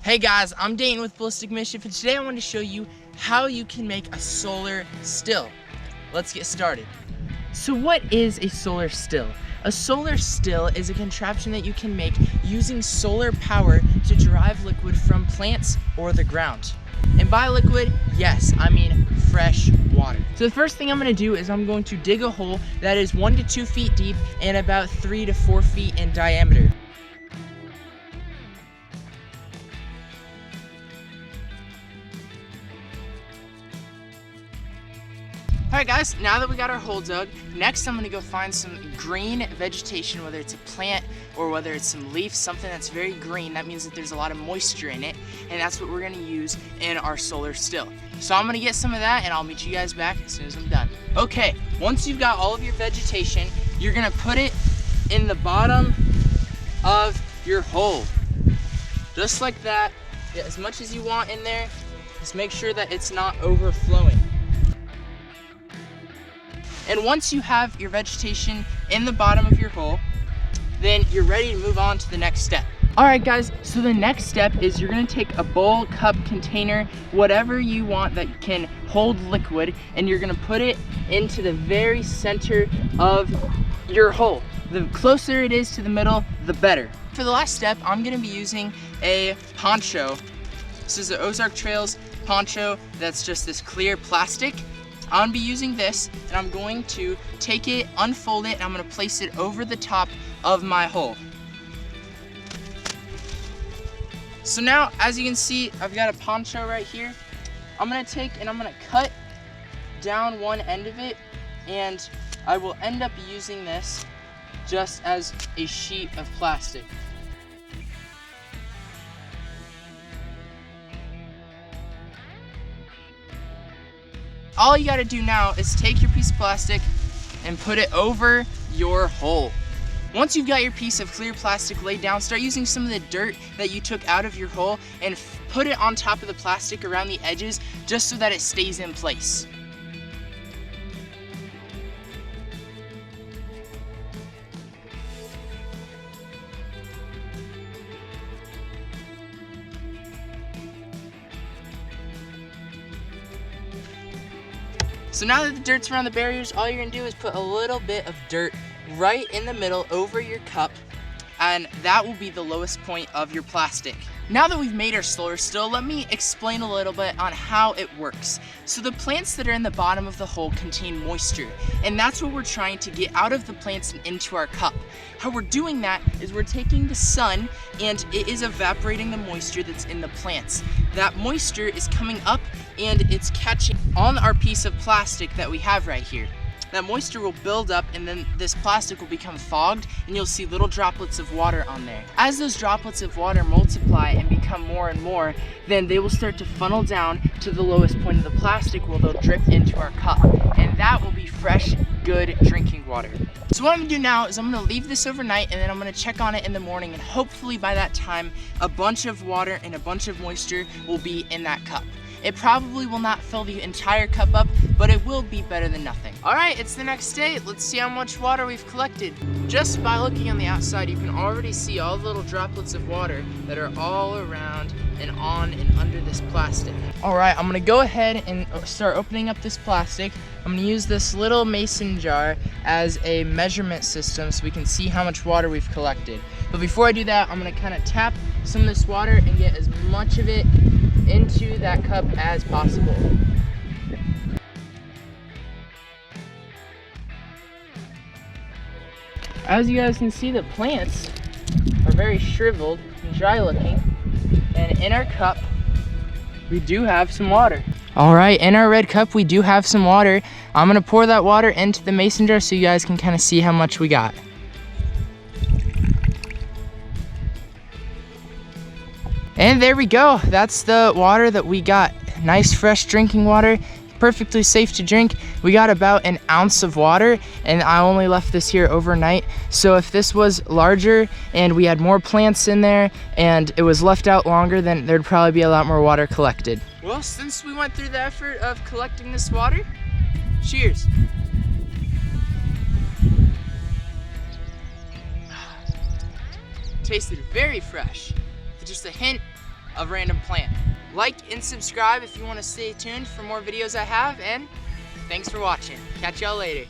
Hey guys, I'm Dayton with Ballistic Mischief, and today I want to show you how you can make a solar still. Let's get started. So what is a solar still? A solar still is a contraption that you can make using solar power to derive liquid from plants or the ground. And by liquid, yes, I mean fresh water. So the first thing I'm going to do is I'm going to dig a hole that is 1 to 2 feet deep and about 3 to 4 feet in diameter. Alright guys, now that we got our hole dug, next I'm going to go find some green vegetation, whether it's a plant or whether it's some leaf, something that's very green. That means that there's a lot of moisture in it, and that's what we're going to use in our solar still. So I'm going to get some of that and I'll meet you guys back as soon as I'm done. Okay, once you've got all of your vegetation, you're going to put it in the bottom of your hole. Just like that. Get as much as you want in there. Just make sure that it's not overflowing. And once you have your vegetation in the bottom of your hole, then you're ready to move on to the next step. Alright guys, so the next step is you're going to take a bowl, cup, container, whatever you want that can hold liquid, and you're going to put it into the very center of your hole. The closer it is to the middle, the better. For the last step, I'm going to be using a poncho. This is the Ozark Trails poncho that's just this clear plastic. I'm gonna be using this, and I'm going to take it, unfold it, and I'm gonna place it over the top of my hole. So now, as you can see, I've got a poncho right here. I'm gonna take and I'm gonna cut down one end of it, and I will end up using this just as a sheet of plastic. All you gotta do now is take your piece of plastic and put it over your hole. Once you've got your piece of clear plastic laid down, start using some of the dirt that you took out of your hole and put it on top of the plastic around the edges just so that it stays in place. So now that the dirt's around the barriers, all you're gonna do is put a little bit of dirt right in the middle over your cup, and that will be the lowest point of your plastic. Now that we've made our solar still, let me explain a little bit on how it works. So the plants that are in the bottom of the hole contain moisture, and that's what we're trying to get out of the plants and into our cup. How we're doing that is we're taking the sun and it is evaporating the moisture that's in the plants. That moisture is coming up and it's catching on our piece of plastic that we have right here. That moisture will build up, and then this plastic will become fogged, and you'll see little droplets of water on there. As those droplets of water multiply and become more and more, then they will start to funnel down to the lowest point of the plastic where they'll drip into our cup. And that will be fresh, good drinking water. So what I'm gonna do now is I'm gonna leave this overnight, and then I'm gonna check on it in the morning, and hopefully by that time, a bunch of water and a bunch of moisture will be in that cup. It probably will not fill the entire cup up, but it will be better than nothing. All right, it's the next day. Let's see how much water we've collected. Just by looking on the outside, you can already see all the little droplets of water that are all around and on and under this plastic. All right, I'm gonna go ahead and start opening up this plastic. I'm gonna use this little mason jar as a measurement system so we can see how much water we've collected. But before I do that, I'm gonna kind of tap some of this water and get as much of it into that cup as possible. As you guys can see, the plants are very shriveled and dry looking, and in our cup we do have some water. All right, in our red cup we do have some water. I'm gonna pour that water into the mason jar so you guys can kind of see how much we got. And there we go. That's the water that we got. Nice, fresh drinking water, perfectly safe to drink. We got about an ounce of water, and I only left this here overnight. So if this was larger and we had more plants in there and it was left out longer, then there'd probably be a lot more water collected. Well, since we went through the effort of collecting this water, cheers. Tasted very fresh. Just a hint a random plant. Like and subscribe if you want to stay tuned for more videos I have, and thanks for watching. Catch y'all later.